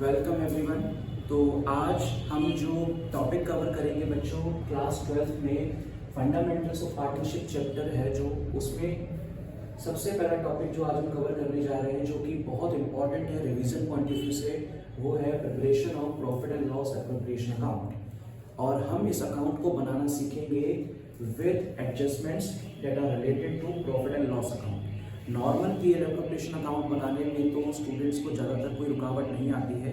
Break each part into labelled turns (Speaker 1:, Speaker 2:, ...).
Speaker 1: Welcome everyone. तो आज हम जो टॉपिक कवर करेंगे बच्चों, क्लास 12th में फंडामेंटल्स ऑफ पार्टनरशिप चैप्टर है जो, उसमें सबसे पहला टॉपिक जो आज हम कवर करने जा रहे हैं, जो कि बहुत इंपॉर्टेंट है रिवीजन पॉइंट ऑफ व्यू से, वो है preparation of profit and loss appropriation account. और हम इस अकाउंट को बनाना सीखेंगे with adjustments that are related to profit and loss account. Normal PL appropriation account बनाने में तो स्टूडेंट्स को ज़्यादातर कोई रुकावट नहीं आती है,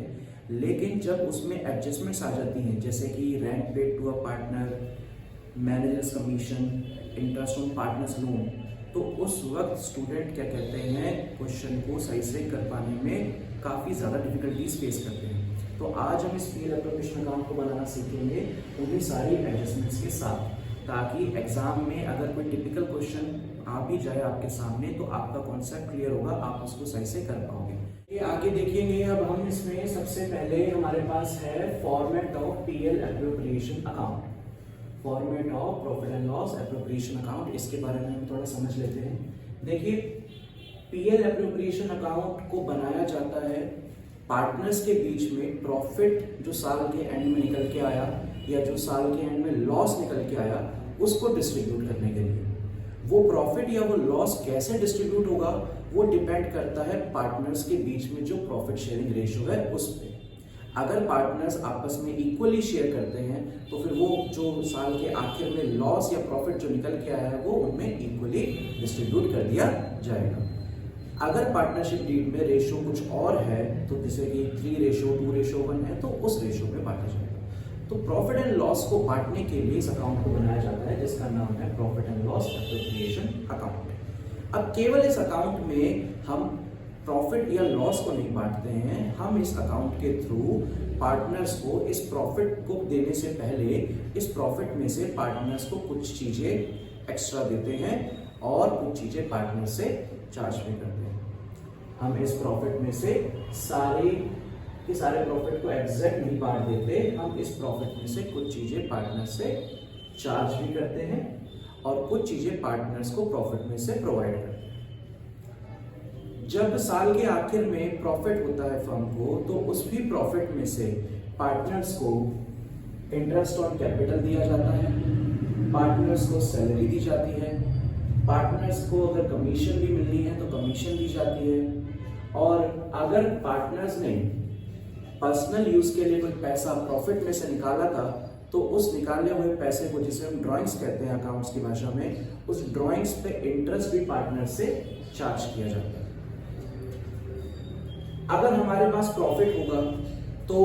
Speaker 1: लेकिन जब उसमें एडजस्टमेंट्स आ जाती हैं, जैसे कि rent paid to a partner, managers commission, interest on partners loan, तो उस वक्त स्टूडेंट क्या कहते हैं, क्वेश्चन को सही से कर पाने में काफ़ी ज़्यादा डिफिकल्टीज फेस करते हैं। तो आज हम इस पीएल एप्रोप्रिएशन अकाउंट को बनाना सीखेंगे उन्हीं सारी एडजस्टमेंट्स के साथ, ताकि एग्जाम में अगर कोई टिपिकल क्वेश्चन आ भी जाए आपके सामने तो आपका कॉन्सेप्ट क्लियर होगा, आप उसको सही से कर पाओगे। ये आगे देखेंगे। अब हम इसमें सबसे पहले हमारे पास है format of PL appropriation account, format of profit and loss appropriation account. इसके बारे में हम थोड़ा समझ लेते हैं। देखिए, पीएल एप्रोप्रिएशन अकाउंट को बनाया जाता है पार्टनर्स के बीच में प्रॉफिट जो साल के एंड में निकल के आया या जो साल के एंड में लॉस निकल के आया, उसको डिस्ट्रीब्यूट करने के लिए। वो प्रॉफिट या वो लॉस कैसे डिस्ट्रीब्यूट होगा वो डिपेंड करता है पार्टनर्स के बीच में जो प्रॉफिट शेयरिंग रेशियो है उस पे। अगर पार्टनर्स आपस में इक्वली शेयर करते हैं तो फिर वो जो साल के आखिर में लॉस या प्रॉफिट जो निकल के आया है वो उनमें इक्वली डिस्ट्रीब्यूट कर दिया जाएगा। अगर पार्टनरशिप डीड में रेशियो कुछ और है, तो जैसे कि 3:2:1 है, तो उस रेशियो में बांटा जाएगा। तो प्रॉफिट एंड लॉस को बांटने के लिए इस अकाउंट को बनाया जाता है, जिसका नाम है profit and loss appropriation account. अब केवल इस अकाउंट में हम प्रॉफिट या लॉस को नहीं बांटते हैं, हम इस अकाउंट के थ्रू पार्टनर्स को इस प्रॉफिट को देने से पहले इस प्रॉफिट में से पार्टनर्स को कुछ चीजें एक्स्ट्रा देते हैं और कुछ चीजें पार्टनर से चार्ज भी करते हैं। हम इस प्रॉफिट में से सारे प्रॉफिट को एग्जैक्ट नहीं बांट देते, हम इस प्रॉफिट में से कुछ चीजें पार्टनर से चार्ज भी करते हैं और कुछ चीजें पार्टनर्स को प्रॉफिट में से प्रोवाइड करते हैं। जब साल के आखिर में प्रॉफिट होता है फर्म को, तो उस भी प्रॉफिट में से पार्टनर्स को इंटरेस्ट ऑन कैपिटल दिया जाता है, पार्टनर्स को सैलरी दी जाती है, पार्टनर्स को अगर कमीशन भी मिलनी है तो कमीशन दी जाती है, और अगर पार्टनर्स ने पर्सनल यूज के लिए कोई पैसा प्रॉफिट में से निकाला था तो उस निकाले हुए पैसे को, जिसे हम ड्रॉइंग्स कहते हैं अकाउंट्स की भाषा में, उस ड्रॉइंग्स पे इंटरेस्ट भी पार्टनर से चार्ज किया जाता है। अगर हमारे पास प्रॉफिट होगा तो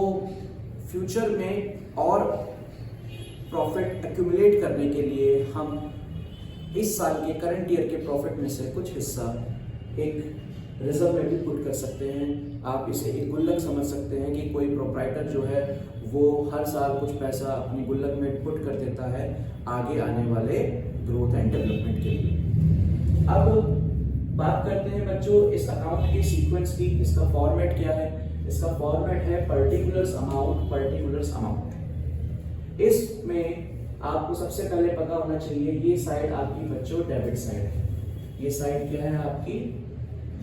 Speaker 1: फ्यूचर में और प्रॉफिट एक्यूमुलेट करने के लिए हम इस साल के करंट ईयर के प्रॉफिट में से कुछ हिस्सा एक रिजर्व में भी पुट कर सकते हैं। आप इसे एक गुल्लक समझ सकते हैं कि कोई प्रोप्राइटर जो है वो हर साल कुछ पैसा अपनी गुल्लक में पुट कर देता है आगे आने वाले ग्रोथ एंड डेवलपमेंट के लिए। अब बात करते हैं बच्चों इस अकाउंट के सीक्वेंस की। इसका फॉर्मेट क्या है? इसका फॉर्मेट है पर्टिकुलर्स अमाउंट, पर्टिकुलर्स अमाउंट। इसमें आपको सबसे पहले पता होना चाहिए, ये साइड आपकी बच्चों डेबिट साइड है। ये साइड क्या है? आपकी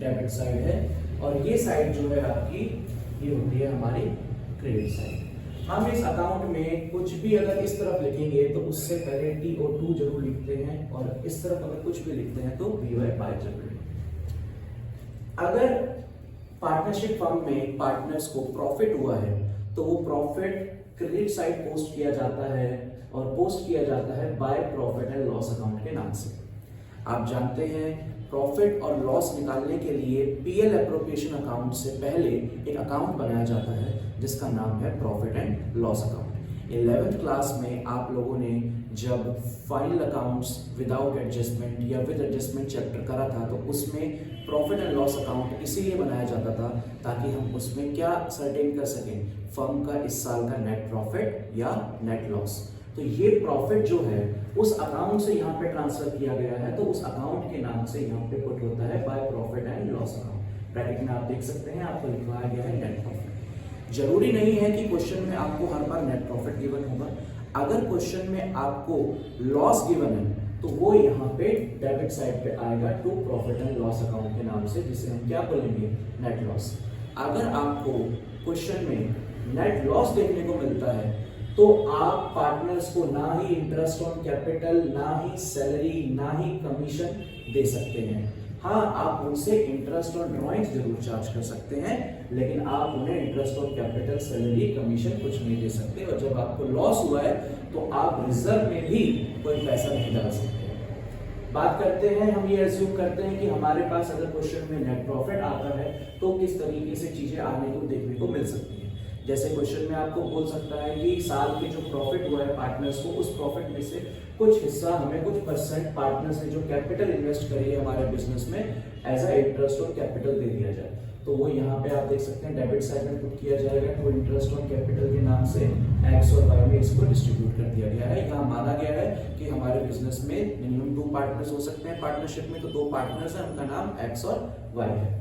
Speaker 1: डेबिट साइड है, और ये साइड जो है आपकी, ये होती है हमारी क्रेडिट साइड। हम इस अकाउंट में कुछ भी अगर इस तरफ लिखेंगे तो उससे पहले TO2 जरूर लिखते हैं, और इस तरफ अगर कुछ भी लिखते हैं तो BOI जरूर लिखते हैं। अगर पार्टनरशिप फर्म में पार्टनर्स को प्रॉफिट हुआ है तो वो प्रॉफिट क्रेडिट साइड पोस्ट किया जाता है, और पोस्ट किया जाता है by profit and loss account के नाम से। आप जानते हैं प्रॉफिट और लॉस निकालने के लिए पीएल एप्रोप्रिएशन अकाउंट से पहले एक अकाउंट बनाया जाता है जिसका नाम है profit and loss account. 11th class में आप लोगों ने जब फाइनल अकाउंट्स विदाउट एडजस्टमेंट या विद एडजस्टमेंट चैप्टर करा था, तो उसमें प्रॉफिट एंड लॉस अकाउंट इसीलिए बनाया जाता था ताकि हम उसमें क्या सर्टेन कर सकें, फर्म का इस साल का नेट प्रॉफिट या नेट लॉस। तो ये प्रॉफिट जो है उस अकाउंट से यहाँ पे ट्रांसफर किया गया है, तो उस अकाउंट के नाम से यहाँ पे पुट होता है by profit and loss account. Bracket में आप देख सकते हैं आपको लिखवाया गया है नेट प्रॉफिट। जरूरी नहीं है कि क्वेश्चन में आपको हर बार नेट प्रॉफिट गिवन होगा। अगर क्वेश्चन में आपको लॉस गिवन है तो वो यहाँ पे डेबिट साइड पे आएगा to profit and loss account के नाम से, जिसे हम क्या बोलेंगे? Net loss. अगर आपको क्वेश्चन में नेट लॉस देखने को मिलता है तो आप पार्टनर्स को ना ही इंटरेस्ट ऑन कैपिटल, ना ही सैलरी, ना ही कमीशन दे सकते हैं। हाँ, आप उनसे इंटरेस्ट ऑन ड्रॉइंग्स जरूर चार्ज कर सकते हैं, लेकिन आप उन्हें interest on capital, salary, commission कुछ नहीं दे सकते। और जब आपको लॉस हुआ है तो आप रिजर्व में भी कोई पैसा नहीं डाल सकते। बात करते हैं, हम ये एज्यूम करते हैं कि हमारे पास अगर क्वेश्चन में नेट प्रॉफिट आता है तो किस तरीके से चीजें आने को देखने को मिल सकती है। जैसे क्वेश्चन में आपको बोल सकता है कि साल के जो प्रॉफिट हुआ है पार्टनर्स को, उस प्रॉफिट में से कुछ हिस्सा हमें, कुछ परसेंट पार्टनर्स ने जो कैपिटल इन्वेस्ट करी है हमारे बिजनेस में एज अ इंटरेस्ट और कैपिटल दे दिया जाए। तो वो यहाँ पे आप देख सकते हैं डेबिट साइड में पुट किया जाएगा, तो इंटरेस्ट ऑन कैपिटल के नाम से एक्स और वाई में इसको डिस्ट्रीब्यूट कर दिया गया है। यहाँ माना गया है कि हमारे बिजनेस में मिनिमम 2 पार्टनर्स हो सकते हैं पार्टनरशिप में, तो 2 पार्टनर्स हैं, उनका नाम एक्स और वाई है।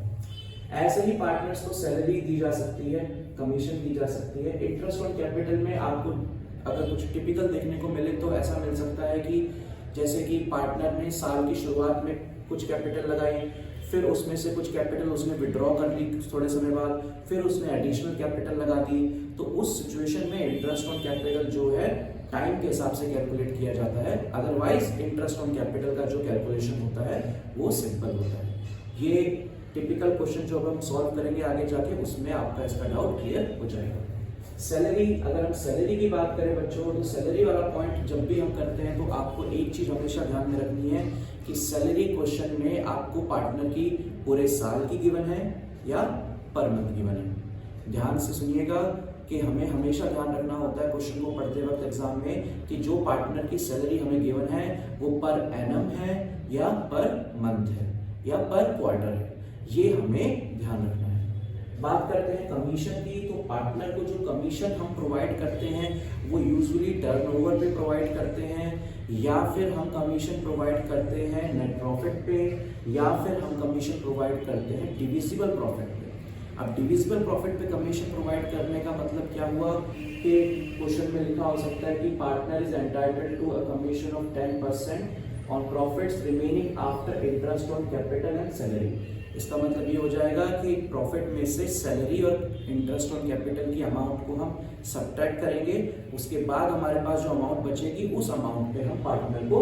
Speaker 1: ऐसे ही पार्टनर्स को सैलरी दी जा सकती है, कमीशन दी जा सकती है। इंटरेस्ट ऑन कैपिटल में आपको अगर कुछ टिपिकल देखने को मिले तो ऐसा मिल सकता है कि जैसे कि पार्टनर ने साल की शुरुआत में कुछ कैपिटल लगाई, फिर उसमें से कुछ कैपिटल उसने विड्रॉ कर ली थोड़े समय बाद, फिर उसने एडिशनल कैपिटल लगा दी। तो उस सिचुएशन में इंटरेस्ट ऑन कैपिटल जो है टाइम के हिसाब से कैलकुलेट किया जाता है। अदरवाइज इंटरेस्ट ऑन कैपिटल का जो कैलकुलेशन होता है वो सिंपल होता है। ये टिपिकल क्वेश्चन जो अब हम सॉल्व करेंगे आगे जाके, उसमें आपका इसका डाउट क्लियर हो जाएगा। सैलरी, अगर हम सैलरी की बात करें बच्चों, तो सैलरी वाला पॉइंट जब भी हम करते हैं तो आपको एक चीज हमेशा ध्यान में रखनी है कि सैलरी क्वेश्चन में आपको पार्टनर की पूरे साल की गिवन है या पर मंथ गिवन है। ध्यान से सुनिएगा कि हमें हमेशा ध्यान रखना होता है क्वेश्चन को पढ़ते वक्त एग्जाम में कि जो पार्टनर की सैलरी हमें गिवन है वो पर एनम है या पर मंथ है या पर क्वार्टर है, ये हमें ध्यान रखना है। बात करते हैं कमीशन की, तो पार्टनर को जो कमीशन हम प्रोवाइड करते हैं वो यूजुअली टर्नओवर पे प्रोवाइड करते हैं, या फिर हम कमीशन प्रोवाइड करते हैं नेट प्रॉफिट पे, या फिर हम कमीशन प्रोवाइड करते हैं डिविजिबल प्रॉफिट पे। अब डिविजिबल प्रॉफिट पे कमीशन प्रोवाइड करने का मतलब क्या हुआ कि क्वेश्चन में लिखा हो सकता है कि partner is entitled to a commission of 10% on profits remaining after interest on capital and salary. इसका मतलब ये हो जाएगा कि प्रॉफिट में से सैलरी और इंटरेस्ट ऑन कैपिटल की अमाउंट को हम सब्ट्रैक्ट करेंगे, उसके बाद हमारे पास जो अमाउंट बचेगी उस अमाउंट पे हम पार्टनर को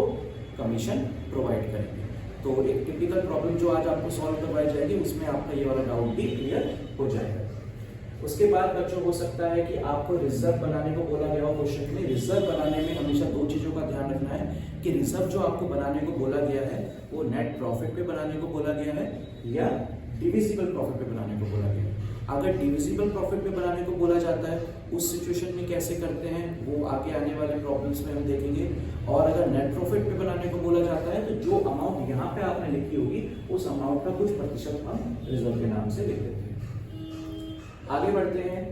Speaker 1: कमीशन प्रोवाइड करेंगे। तो एक टिपिकल प्रॉब्लम जो आज आपको सॉल्व करवाई जाएगी उसमें आपका ये वाला डाउट भी क्लियर हो जाएगा। उसके बाद बच्चों हो सकता है कि आपको रिजर्व बनाने को बोला गया हो क्वेश्चन में। रिजर्व बनाने में हमेशा 2 चीजों का ध्यान रखना है कि रिजर्व जो आपको बनाने को बोला गया है वो नेट प्रॉफिट पे बनाने को बोला गया है या डिविजिबल प्रॉफिट पे बनाने को बोला गया है। अगर डिविजिबल प्रॉफिट पे बनाने को बोला जाता है उस सिचुएशन में कैसे करते हैं वो आगे आने वाले प्रॉब्लम्स में हम देखेंगे। और अगर नेट प्रॉफिट पे बनाने को बोला जाता है तो जो अमाउंट यहाँ पे आपने लिखी होगी उस अमाउंट का कुछ प्रतिशत हम रिजर्व के नाम से लिख देते हैं। आगे बढ़ते हैं,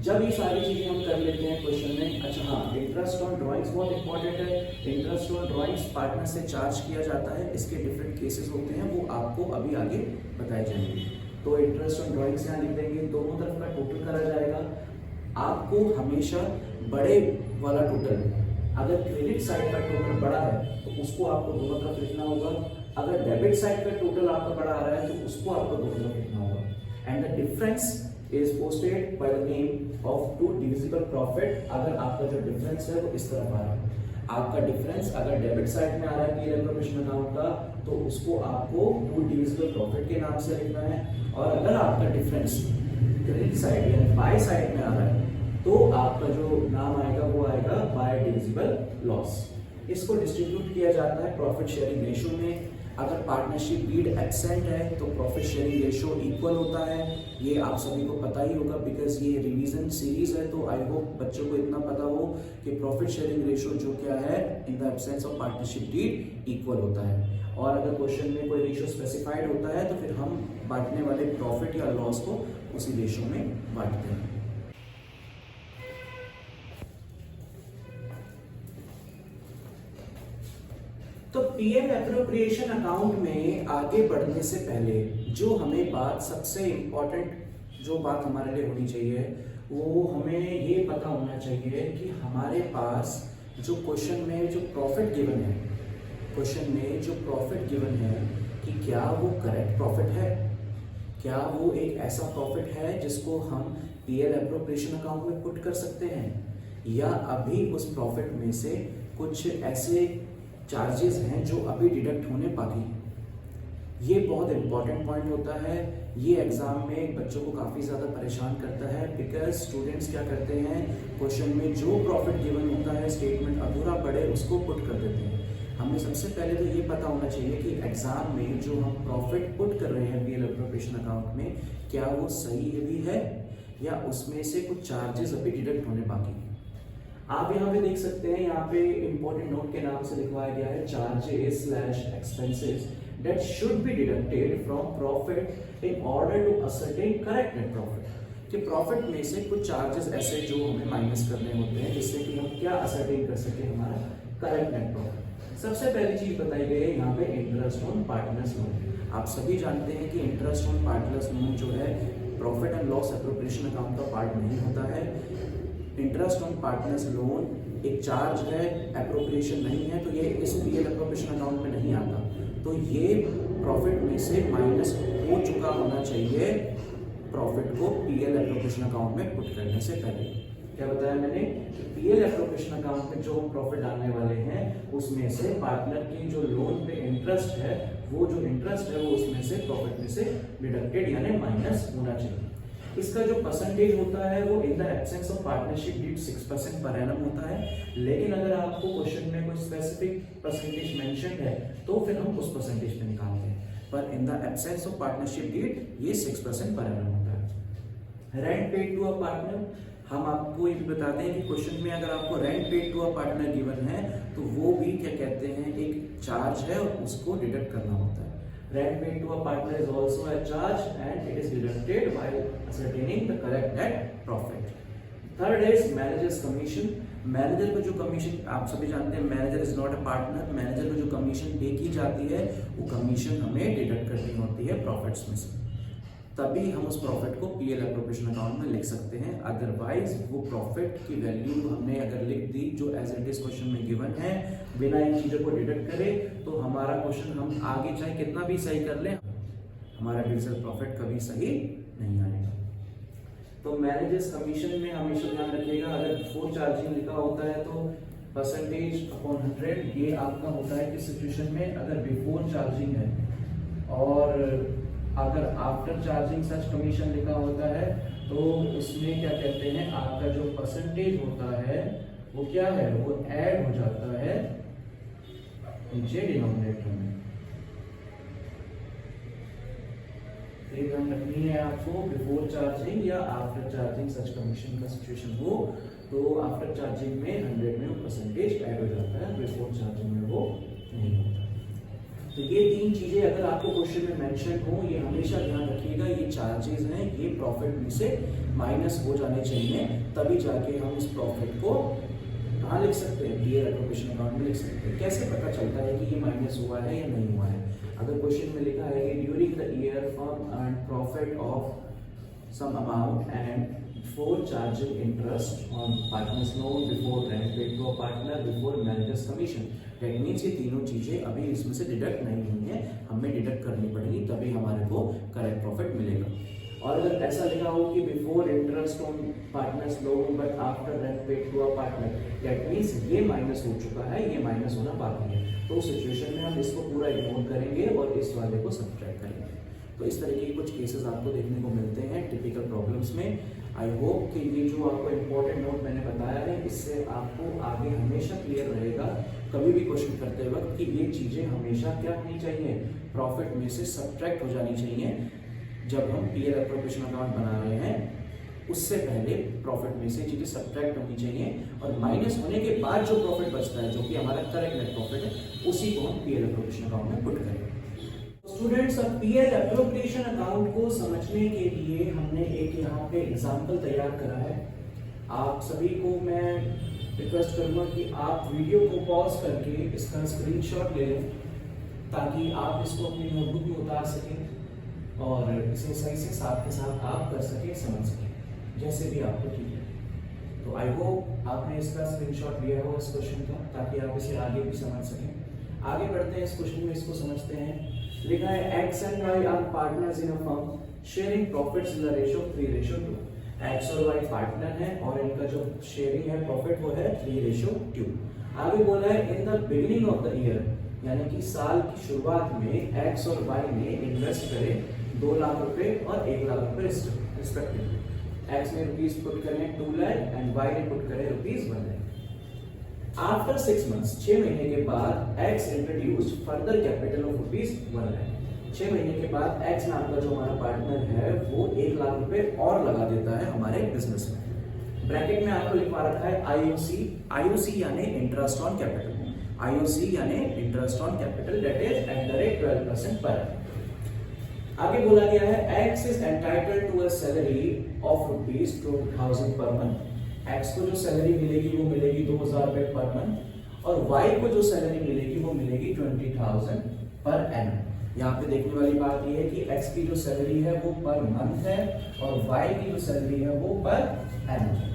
Speaker 1: जब ये सारी चीजें हम कर लेते हैं क्वेश्चन में। अच्छा हाँ, इंटरेस्ट ऑन ड्राइंग्स बहुत इंपॉर्टेंट है। इंटरेस्ट ऑन ड्राइंग्स पार्टनर से चार्ज किया जाता है, इसके डिफरेंट केसेस होते हैं, वो आपको अभी आगे बताए जाएंगे। तो इंटरेस्ट ऑन ड्राइंग्स यहाँ लिख देंगे, दोनों तरफ का टोटल करा जाएगा। आपको हमेशा बड़े वाला टोटल, अगर क्रेडिट साइड का टोटल बड़ा है तो उसको आपको दोनों तरफ लिखना होगा, अगर डेबिट साइड का टोटल आपका बड़ा आ रहा है तो उसको आपको दोनों तरफ लिखना होगा। And the difference is posted by the name of 2 divisible profit। अगर आपका जो डिफरेंस है वो इस तरफ आ रहा है, आपका डिफरेंस अगर डेबिट साइड में आ रहा है पी एल प्रोफेशनल अकाउंट का तो उसको आपको 2 डिविजिबल प्रॉफिट के नाम से लिखना है। और अगर आपका डिफरेंस क्रेडिट साइड यानी बाय साइड में आ रहा है तो आपका जो नाम आएगा वो आएगा बाय डिविजिबल लॉस। इसको डिस्ट्रीब्यूट किया जाता है प्रॉफिट शेयरिंग रेशियो में। अगर पार्टनरशिप डीड एब्सेंट है तो प्रॉफिट शेयरिंग रेशियो इक्वल होता है। ये आप सभी को पता ही होगा बिकॉज ये रिवीजन सीरीज है, तो आई होप बच्चों को इतना पता हो कि प्रॉफिट शेयरिंग रेशियो जो क्या है in the absence of partnership deed equal होता है। और अगर क्वेश्चन में कोई रेशियो स्पेसिफाइड होता है तो फिर हम बांटने वाले प्रॉफिट या लॉस को उसी रेशियो में बांटते हैं। तो पीएम एप्रोप्रिएशन अकाउंट में आगे बढ़ने से पहले जो हमें बात, सबसे इंपॉर्टेंट जो बात हमारे लिए होनी चाहिए वो हमें ये पता होना चाहिए कि हमारे पास जो क्वेश्चन में जो प्रॉफिट गिवन है, क्वेश्चन में जो प्रॉफिट गिवन है कि क्या वो करेक्ट प्रॉफिट है, क्या वो एक ऐसा प्रॉफिट है जिसको हम पीएल एप्रोप्रिएशन अकाउंट में पुट कर सकते हैं, या अभी उस प्रॉफिट में से कुछ ऐसे चार्जेस हैं जो अभी डिडक्ट होने बाकी हैं। ये बहुत इंपॉर्टेंट पॉइंट होता है। ये एग्जाम में बच्चों को काफ़ी ज़्यादा परेशान करता है, बिकॉज स्टूडेंट्स क्या करते हैं, क्वेश्चन में जो प्रॉफिट गिवन होता है स्टेटमेंट अधूरा पड़े उसको पुट कर देते हैं। हमें सबसे पहले तो ये पता होना चाहिए कि एग्जाम में जो हम प्रॉफिट पुट कर रहे हैं पीएल एप्रोप्रिएशन अकाउंट में, क्या वो सही भी है या उसमें से कुछ चार्जेस अभी डिडक्ट होने बाकी हैं। आप यहाँ पे देख सकते हैं, यहाँ पे इंपॉर्टेंट नोट के नाम से लिखवाया गया है charges slash expenses that should be deducted from profit in order to ascertain correct net profit। कि प्रॉफिट में से कुछ चार्जेस ऐसे जो हमें माइनस करने होते हैं जिससे कि हम क्या असरटेन कर सके हमारा करेक्ट नेट प्रॉफिट। सबसे पहली चीज बताई गई है यहाँ पे इंटरेस्ट ऑन पार्टनर्स लोन। आप सभी जानते हैं कि इंटरेस्ट ऑन पार्टनर्स लोन जो है profit and loss appropriation account का पार्ट नहीं होता है। इंटरेस्ट ऑन पार्टनर्स लोन एक चार्ज है, एप्रोप्रिएशन नहीं है, तो ये इस पीएल एप्रोप्रिएशन अकाउंट में नहीं आता। तो ये प्रॉफिट में से माइनस हो चुका होना चाहिए प्रॉफिट को पीएल एप्रोप्रिएशन अकाउंट में पुट करने से पहले। क्या बताया मैंने कि पीएल एप्रोप्रिएशन अकाउंट में जो प्रॉफिट डालने वाले हैं उसमें से पार्टनर की जो लोन पे इंटरेस्ट है, वो जो इंटरेस्ट है वो उसमें से प्रॉफिट में से डिडक्टेड यानी माइनस होना चाहिए। इसका जो परसेंटेज होता है वो in the absence of partnership deed 6% पर एनम होता है। लेकिन अगर आपको क्वेश्चन में कोई स्पेसिफिक परसेंटेज मेंशन है तो फिर हम उस परसेंटेज पे निकालते हैं, पर in the absence of partnership deed ये 6% पर एनम होता है। Rent paid to a partner, हम आपको ये भी बताते हैं कि क्वेश्चन में अगर आपको rent paid to a partner given है तो वो भी क्या कहते हैं एक चार्ज है और उसको डिडक्ट करना होता है। Rent paid to a partner is also a charge and it is deducted while ascertaining the correct net profit. Third is manager's commission. Manager को जो कमीशन, आप सभी जानते हैं manager is not a partner, manager को जो commission पे की जाती है वो कमीशन हमें डिडक्ट करनी होती है प्रॉफिट्स में से, तभी हम उस प्रॉफिट को पीएल एप्रोप्रिएशन अकाउंट में लिख सकते हैं। अदरवाइज वो प्रॉफिट की वैल्यू हमने अगर लिख दी जो एज इट इज क्वेश्चन में गिवन है बिना इन चीजों को डिडक्ट करे, तो हमारा क्वेश्चन हम आगे चाहे कितना भी सही कर लें हमारा डिजिटल प्रॉफिट कभी सही नहीं आएगा। तो मैनेजर्स कमीशन में हमेशा ध्यान रखिएगा, अगर बिफोर चार्जिंग लिखा होता है तो परसेंटेज अपॉन 100 ये आपका होता है किस सिचुएशन में, अगर बिफोर चार्जिंग है, और अगर आफ्टर चार्जिंग सच कमीशन लिखा होता है तो उसमें क्या कहते हैं आपका जो परसेंटेज होता है वो क्या है, वो ऐड हो जाता है नीचे डिनोमिनेटर में। ये ध्यान रखनी है आपको, बिफोर चार्जिंग या आफ्टर चार्जिंग सच कमीशन का सिचुएशन हो तो आफ्टर चार्जिंग में 100 में वो परसेंटेज ऐड हो जाता है, बिफोर चार्जिंग में वो नहीं होता। तो ये तीन चीजें अगर आपको क्वेश्चन में मेंशन हो ये हमेशा ध्यान रखिएगा, ये चार्जेस हैं, ये प्रॉफिट में से माइनस हो जाने चाहिए, तभी जाके हम इस प्रॉफिट को कहाँ लिख सकते हैं, पीएल एप्रोप्रिएशन अकाउंट में लिख सकते हैं। कैसे पता चलता है कि ये माइनस हुआ है या नहीं हुआ है? अगर क्वेश्चन में लिखा है कि during the year firm earn profit of some amount and before charging interest on partner's loan, before rent paid to a partner, before manager's commission, that means ये तीनों चीजें अभी इसमें से डिडक्ट नहीं हुई हैं, हमें डिडक्ट करनी पड़ेगी तभी हमारे को करेक्ट प्रॉफिट मिलेगा। और अगर ऐसा लिखा हो कि before interest on partners loan but after rent paid to a partner, that means ये माइनस हो चुका है, ये माइनस होना बाकी है, तो उस सिचुएशन में हम इसको पूरा इग्नोर करेंगे और इस वाले को सब्ट्रैक्ट करेंगे। तो इस तरह के कुछ केसेस आपको देखने को मिलते हैं टिपिकल प्रॉब्लम्स में। आई होप कि ये जो आपको इम्पोर्टेंट नोट मैंने बताया है इससे आपको आगे हमेशा क्लियर रहेगा कभी भी क्वेश्चन करते वक्त कि ये चीज़ें हमेशा क्या होनी चाहिए, प्रॉफिट में से सब्ट्रैक्ट हो जानी चाहिए। जब हम पीएल एप्रोप्रिएशन अकाउंट बना रहे हैं उससे पहले प्रॉफिट में से चीज़ें सब्ट्रैक्ट होनी चाहिए और माइनस होने के बाद जो प्रॉफिट बचता है जो कि हमारा करेक्ट नेट प्रॉफिट है उसी को हम पीएल एप्रोप्रिएशन अकाउंट में पुट करेंगे। स्टूडेंट्स, अब पीएल एप्रोप्रिएशन अकाउंट को समझने के लिए हमने एक यहाँ पे एग्जांपल तैयार करा है। आप सभी को मैं रिक्वेस्ट करूंगा कि आप वीडियो को पॉज करके इसका स्क्रीनशॉट ले लें ताकि आप इसको अपनी नोटबुक में उतार सकें और इसे सही से साथ के साथ आप कर सकें, समझ सकें, जैसे भी आपको ठीक है। तो आई होप आपने इसका स्क्रीनशॉट लिया हो इस क्वेश्चन का ताकि आप इसे आगे भी समझ सकें। आगे बढ़ते हैं इस क्वेश्चन में, इसको समझते हैं। लिखा है X and Y are partners in a firm sharing profits in the ratio 3:2। X और वाई पार्टनर है और इनका जो शेयरिंग है प्रॉफिट वो है 3:2। आगे बोला है in the beginning of the year, यानी कि साल की शुरुआत में एक्स और वाई ने इन्वेस्ट करे 2 लाख रुपए और 1 लाख रुपए रिस्पेक्टिवली। एक्स ने रुपीज पुट करे 2 लाख एंड वाई ने पुट करे रुपीज 1 लाख। आफ्टर 6 मंथ्स, 6 महीने के बाद x introduce further capital of rupees 1 lakh. 6 महीने के बाद एक्स नाम का जो हमारा पार्टनर है वो 1 लाख रुपए और लगा देता है हमारे बिजनेस में। ब्रैकेट में आपको लिखवा रखा है आईओसी। आईओसी यानी इंटरेस्ट ऑन कैपिटल। आईओसी यानी interest on capital that is at the rate 12% per annum। आगे बोला गया है X is entitled to a salary of rupees 2000 per month. X को जो सैलरी मिलेगी वो मिलेगी 2000 रुपए पर मंथ और वाई को जो सैलरी मिलेगी वो मिलेगी 20,000 पर एनम। यहाँ पे देखने वाली बात यह है कि एक्स की जो सैलरी है वो पर मंथ है और वाई की जो सैलरी है वो पर एनम है।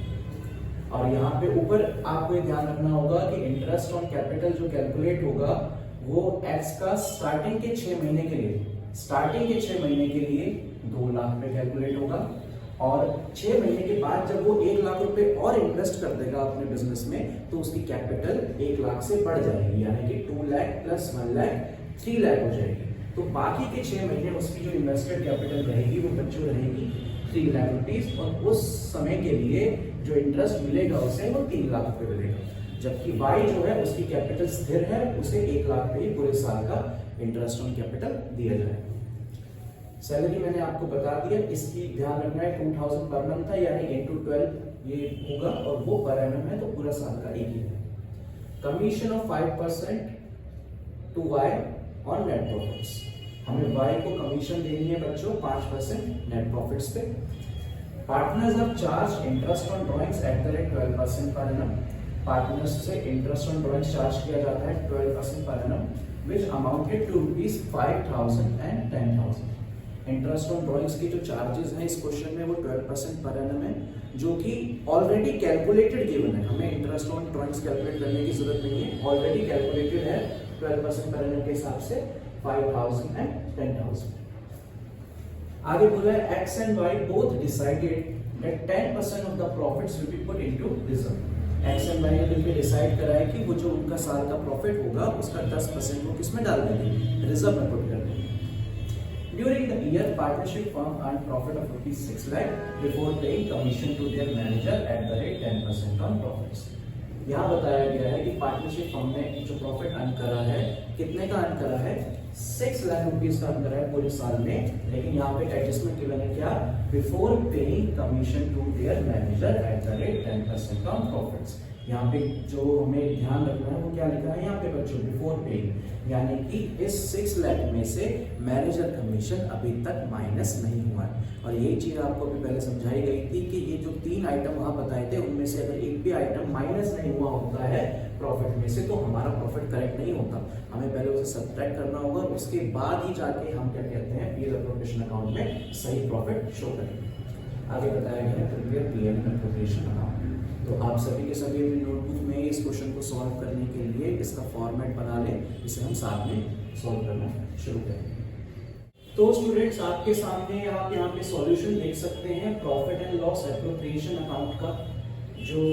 Speaker 1: और यहाँ पे ऊपर आपको ये ध्यान रखना होगा कि इंटरेस्ट ऑन कैपिटल जो कैलकुलेट होगा वो एक्स का स्टार्टिंग के 6 महीने के लिए, स्टार्टिंग के 6 महीने के लिए 2 लाख पे कैलकुलेट होगा और 6 महीने के बाद जब वो 1 लाख रुपए और इन्वेस्ट कर देगा अपने बिजनेस में तो उसकी कैपिटल 1 लाख से बढ़ जाएगी, यानी कि 2 लाख प्लस 1 लाख 3 लाख हो जाएगी। तो बाकी के 6 महीने उसकी जो इन्वेस्टेड कैपिटल रहेगी वो बच्चों रहेगी 3 लाख रुपीज और उस समय के लिए जो इंटरेस्ट मिलेगा उसे वो 3 लाख रुपए मिलेगा। जबकि वाई जो है उसकी कैपिटल स्थिर है, उसे 1 लाख पे ही पूरे साल का इंटरेस्ट ऑन कैपिटल दिया जाए। सैलरी मैंने आपको बता दिया, इसकी ध्यान रखना है 2000 पर मंथ था यानी into 12 ये होगा और वो पर एनम है तो पूरा साल का एक ही है। Commission of 5% to Y on net profits. हमें वाई को कमीशन देनी है बच्चों 5% नेट प्रॉफिट्स पे। Partners are charge interest on drawings at the rate 12% per annum. Partners से इंटरेस्ट ऑन ड्रॉइंग्स चार्ज किया जाता है 12% per annum which amounted to rupees 5,000 and 10,000। Interest on drawings की जो चार्जेस हैं इस क्वेश्चन में वो 12% पर एनम है जो कि ऑलरेडी कैलकुलेटेड गिवन है। हमें इंटरेस्ट ऑन ड्रॉइंग्स कैलकुलेट करने की जरूरत नहीं है, ऑलरेडी कैलकुलेटेड है 12% पर एनम के हिसाब से 5,000 एंड 10,000। आगे बोला है X and Y both decided that 10% of the profits will be put into reserve. X and Y ने मिलकर डिसाइड करा है कि वो जो उनका साल का प्रॉफिट होगा उसका 10% वो किसमें डाल देंगे, रिजर्व में पुट कर देंगे। During the year, partnership firm earned profit of rupees 6 lakh before paying commission to their manager at the rate 10% on profits। यहाँ बताया गया है कि पार्टनरशिप फर्म ने जो प्रॉफिट अर्न करा है कितने का अर्न करा है, 6 लाख रुपीस का अर्न करा है पूरे साल में। लेकिन यहाँ पे एडजस्टमेंट गिवन है क्या, before paying commission to their manager at the rate 10% on profits. यहाँ पे जो हमें ध्यान रखना है वो क्या लिखा है यहाँ पे बच्चों, बिफोर पेइंग, यानी कि इस 6 लाख में से मैनेजर कमीशन अभी तक माइनस नहीं हुआ है। और यही चीज आपको अभी पहले समझाई गई थी कि ये जो 3 आइटम वहां बताए थे उनमें से अगर एक भी आइटम माइनस नहीं हुआ होता है प्रॉफिट में से तो हमारा प्रॉफिट करेक्ट नहीं होता। हमें पहले उसे सब्ट्रैक्ट करना होगा, उसके बाद ही जाके हम क्या कहते हैं पीएल एप्रोप्रिएशन अकाउंट में सही प्रॉफिट शो करेंगे। आगे बताया गया है प्रिपेयर पीएल एप्रोप्रिएशन अकाउंट। तो आप सभी के सभी अपनी नोटबुक में इस क्वेश्चन को सॉल्व करने के लिए इसका फॉर्मेट बना लें, इसे हम साथ में सॉल्व करना शुरू करेंगे। तो स्टूडेंट्स आपके सामने आप यहाँ पे सॉल्यूशन देख सकते हैं profit and loss appropriation account का जो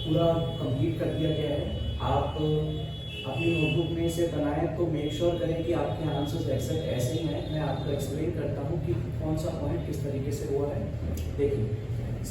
Speaker 1: पूरा कंप्लीट कर दिया गया है। आप अपनी नोटबुक में इसे बनाएं तो मेक श्योर करें कि आपके आंसर्स एक्सेप्ट ऐसे ही हैं। मैं आपको एक्सप्लेन करता हूँ कि कौन सा पॉइंट किस तरीके से हुआ है। देखिए,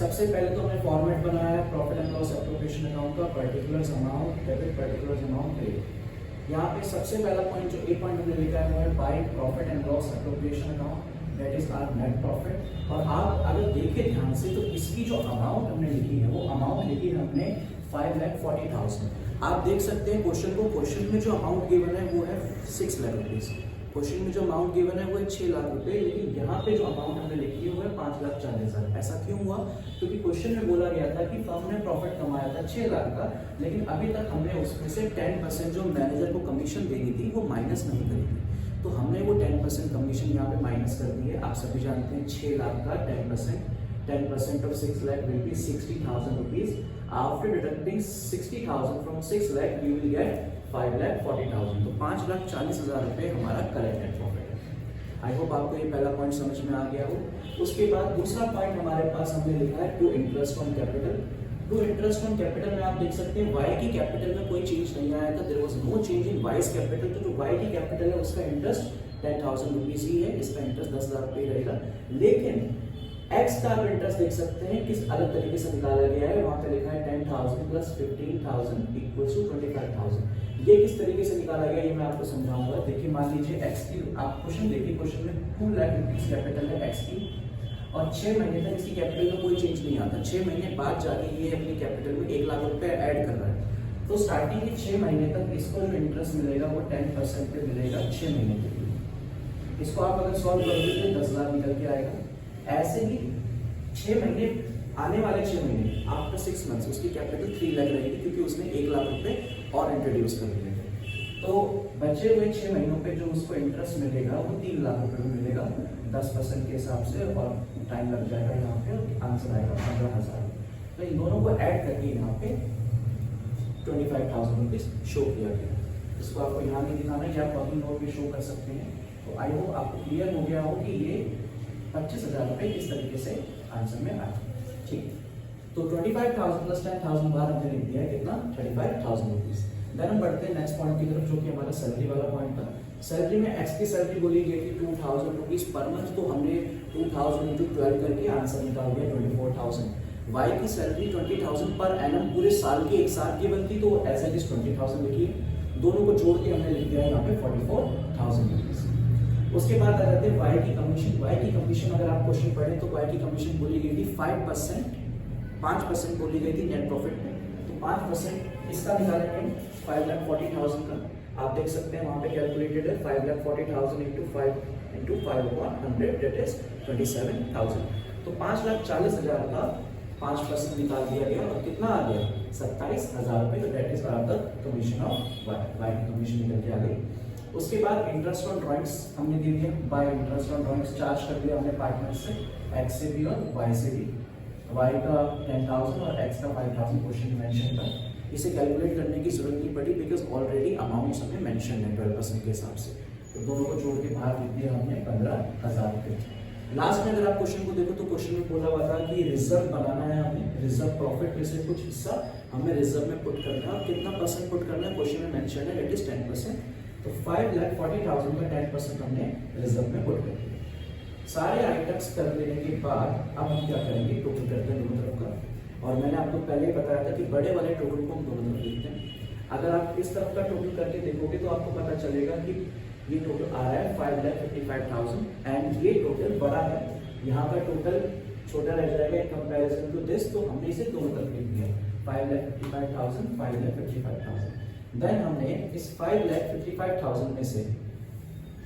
Speaker 1: सबसे पहले तो हमने फॉर्मेट बनाया है profit and loss appropriation account का, particulars amount debit, particulars amount credit. यहाँ पे सबसे पहला पॉइंट जो ए पॉइंट हमने लिखा है वो है by profit and loss appropriation account, that is our net profit. और आप अगर देखें ध्यान से तो इसकी जो अमाउंट हमने लिखी है वो अमाउंट लिखी है हमने 5,40,000। आप देख सकते हैं क्वेश्चन को, क्वेश्चन में जो अमाउंट गिवन है वो है 6 लाख रुपीज। क्वेश्चन में जो अमाउंट गिवन है वो है 6 लाख रुपए, लेकिन यहाँ पे जो अमाउंट हमने लिखी है वो है 5,40,000। ऐसा क्यों हुआ? क्योंकि क्वेश्चन में बोला गया था कि फर्म ने प्रॉफिट कमाया था 6 लाख का, लेकिन अभी तक हमने उसमें से 10% जो मैनेजर को कमीशन देनी थी वो माइनस नहीं करी थी। तो हमने वो 10% कमीशन यहाँ पे माइनस कर दी है। आप सभी जानते हैं 6 लाख का 10% of 6 lakh will be 60,000 rupees. After deducting 60,000 from 6 lakh, we will get 5,40,000. तो 5,40,000 रुपए हमारा करेक्ट नेट प्रॉफिट है। आई होप आपको ये पहला पॉइंट समझ में आ गया हो। उसके बाद दूसरा पॉइंट हमारे पास हमने लिखा है to interest on capital. To interest on capital में आप देख सकते हैं वाई की कैपिटल में कोई चेंज नहीं आया था, there was no change in Y's capital. तो जो वाई की कैपिटल है उसका इंटरेस्ट 10,000 रुपीज ही है, इसका इंटरेस्ट 10,000 रुपये रहेगा। लेकिन एक्स का इंटरेस्ट देख सकते हैं किस अलग तरीके से निकाला गया है, वहां पे लिखा है 10,000 प्लस 15,000 इक्वल्स टू 25,000। ये किस तरीके से निकाला गया ये मैं आपको समझाऊंगा। देखिए मान लीजिए एक्स की, आप क्वेश्चन देखिए, क्वेश्चन में 2 लाख रुपीज कैपिटल है एक्स की और 6 महीने तक इसकी कैपिटल में कोई चेंज नहीं आता। 6 महीने बाद जाके ये अपनी कैपिटल में 1 लाख रुपए ऐड कर रहा है। तो स्टार्टिंग के 6 महीने तक इसको जो इंटरेस्ट मिलेगा वो 10% पे मिलेगा 6 महीने के लिए। इसको आप अगर सॉल्व करोगे तो 10,000 निकल के आएगा। ऐसे ही 6 महीने, आने वाले 6 महीने आफ्टर 6 मंथ्स उसकी कैपिटल 3 लाख रहेगी क्योंकि उसने 1 लाख रुपए और इंट्रोड्यूस कर दिए थे। तो बचे हुए 6 महीनों पे जो उसको इंटरेस्ट मिलेगा वो 3 लाख रुपए में मिलेगा 10% के हिसाब से, और टाइम लग जाएगा यहाँ पे, आंसर आएगा 15,000। तो इन दोनों को ऐड करके यहाँ पे 25,000 रुपीज शो किया गया। इसको आपको यहाँ नहीं दिखाना है, आप वर्किंग नोट भी शो कर सकते हैं। तो आई होप आपको क्लियर हो गया हो कि ये 25,000 रुपए किस तरीके से आंसर में आए। ठीक, तो 25,000 प्लस 10,000 बार हमने लिख दिया है कितना, 35,000 रुपीज। देन हम बढ़ते हैं नेक्स्ट पॉइंट की तरफ जो कि हमारा सैलरी वाला पॉइंट था। सैलरी में एक्स की सैलरी बोली गई थी 2,000 रुपीज पर मंथ, तो हमने 2,000 इंटू 12 करके आंसर निकाल दिया 24,000। वाई की सैलरी 20,000 पर एनम पूरे साल की, एक साल की बनती, तो एज इट इज 20,000 लिखिए। दोनों को जोड़ के हमने लिख दिया यहाँ पे 44,000 रुपीज। उसके बाद आ जाते हैं वाई की कमीशन। वाई की कमीशन अगर आप क्वेश्चन पढ़ें तो वाई की कमीशन बोली गई थी 5% बोली गई थी नेट प्रॉफिट में। तो 5% इसका निकालेंगे 5,40,000 का। आप देख सकते हैं वहां पे कैलकुलेटेड है 5,40,000 इंटू 5/100 दैट इज 27,000। तो 5,40,000 का 5% निकाल दिया गया और कितना आ गया 27,000 रुपये। तो that is the commission of Y की कमीशन निकल के आ गई। उसके बाद इंटरेस्ट ऑन ड्राइंग्स हमने दे दिया, bye interest on drawings charge कर दिया हमने पार्टनर से, एक्स से भी और वाई से भी। वाई का 10,000 और एक्स का 5,000 क्वेश्चन मेंशन था। इसे कैलकुलेट करने की जरूरत नहीं पड़ी बिकॉज ऑलरेडी अमाउंट्स हमें मेंशन है 12% के हिसाब से। तो दोनों को जोड़ के बाहर लिख दिया हमने 15,000 रुपये। लास्ट में अगर आप क्वेश्चन को देखो तो क्वेश्चन में बोला हुआ था कि रिजर्व बनाना है हमें, रिजर्व प्रॉफिट में से कुछ हिस्सा हमें रिजर्व में पुट करना है और कितना परसेंट पुट करना है क्वेश्चन में मेंशन है, इट इज 10%। तो 5,40,000 का 10% हमने रिजर्व में पुट कर दिया। सारे आइटम्स कर लेने के बाद अब हम क्या करेंगे, टोटल करते हैं दोनों तरफ का। और मैंने आपको पहले ही बताया था कि बड़े वाले टोटल को हम दोनों तरफ लिखते हैं। अगर आप इस तरफ का टोटल करके देखोगे तो आपको पता चलेगा कि ये टोटल आ रहा है 5,55,000 एंड ये टोटल बड़ा है, यहाँ का टोटल छोटा रह जाएगा इन कंपैरिजन टू दिस। तो हमने इसे दोनों तरफ लिख दिया 5,55,000 5,55,000। देन हमने इस 5,55,000 में से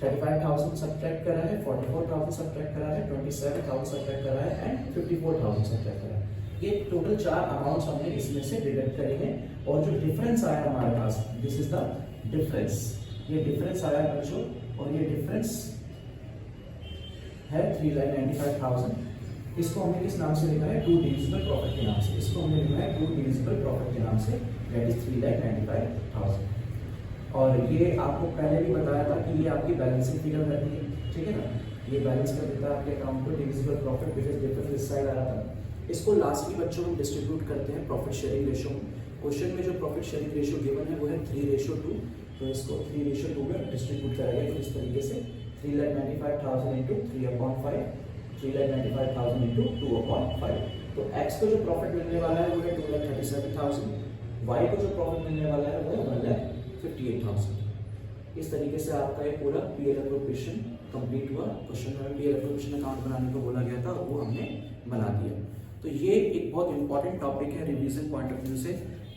Speaker 1: 35,000 सब्ट्रैक्ट करा है, 44,000 सब्ट्रैक्ट करा है, 27,000 सब्ट्रैक्ट करा है एंड 54,000 सब्ट्रैक्ट करा है। ये टोटल 4 अमाउंट्स हमने इसमें से डिडक्ट करे हैं और जो डिफरेंस आया हमारे पास, दिस इज द डिफरेंस। ये डिफरेंस आया बच्चों और ये डिफरेंस है 3,95,000। इसको हमने किस नाम से लिखा है, टू डिविजिबल प्रॉफिट के नाम से। इसको हमने लिखा है टू डिविजिबल प्रॉफिट के नाम से, दैट इज 3,95,000। और ये आपको पहले भी बताया था कि ये आपकी बैलेंसिंग फिगर रहती है, ठीक है ना। ये बैलेंस कर देता है आपके अकाउंट को डिविजिबल प्रॉफिट, बिकॉज डिफरेंस इस साइड आ रहा था। इसको लास्टली बच्चों हम डिस्ट्रीब्यूट करते हैं प्रॉफिट शेयरिंग रेशियो में। क्वेश्चन में जो प्रॉफिट शेयरिंग रेशियो गिवन है वो है 3:2। तो इसको 3:2 में डिस्ट्रीब्यूट करेंगे तो इस तरीके से 3,95,000 इंटू 3/5, 3,95,000 इंटू 2/5। तो एक्स को जो प्रॉफिट मिलने वाला है वो है 2,37,000, वाई को जो प्रॉफिट मिलने वाला है वो है 1,58,000। इस तरीके से आपका ये पूरा पीएल एप्रोप्रिएशन कंप्लीट हुआ। क्वेश्चन में पीएल एप्रोप्रिएशन अकाउंट बनाने को बोला गया था और वो हमने बना दिया। तो ये एक बहुत इंपॉर्टेंट टॉपिक है रिवीजन पॉइंट ऑफ व्यू से,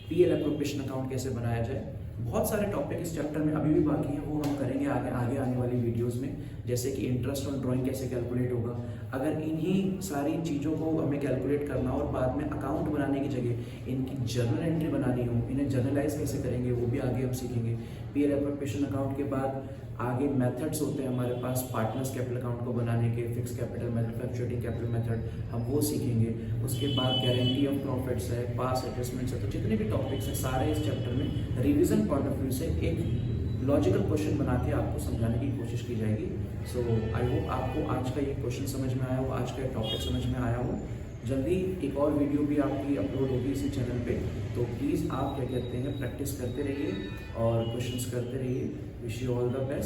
Speaker 1: पीएल एप्रोप्रिएशन अकाउंट कैसे बनाया जाए। बहुत सारे टॉपिक इस चैप्टर में अभी भी बाकी हैं, वो हम करेंगे आगे आने वाली वीडियोस में, जैसे कि इंटरेस्ट ऑन ड्राइंग कैसे कैलकुलेट होगा। अगर इन्हीं सारी चीज़ों को हमें कैलकुलेट करना हो और बाद में अकाउंट बनाने की जगह इनकी जर्नल एंट्री बनानी हो, इन्हें जर्नलाइज कैसे करेंगे वो भी आगे हम सीखेंगे। पीएल एप्रोप्रिएशन अकाउंट के बाद आगे मेथड्स होते हैं हमारे पास पार्टनर्स कैपिटल अकाउंट को बनाने के, fix capital method, fluctuating capital method, हम वो सीखेंगे। उसके बाद गारंटी ऑफ प्रॉफिट्स है, पास एडजस्टमेंट्स है। तो जितने भी टॉपिक्स हैं सारे इस चैप्टर में रिवीजन पॉइंट ऑफ व्यू से एक लॉजिकल क्वेश्चन बना के आपको समझाने की कोशिश की जाएगी। सो आई होप आपको आज का ये क्वेश्चन समझ में आया हो, आज का टॉपिक समझ में आया हो। जल्दी एक और वीडियो भी आपकी अपलोड होगी इसी चैनल पे, तो प्लीज़ आप क्या कहते हैं प्रैक्टिस करते रहिए और क्वेश्चंस करते रहिए। Wish you all the best.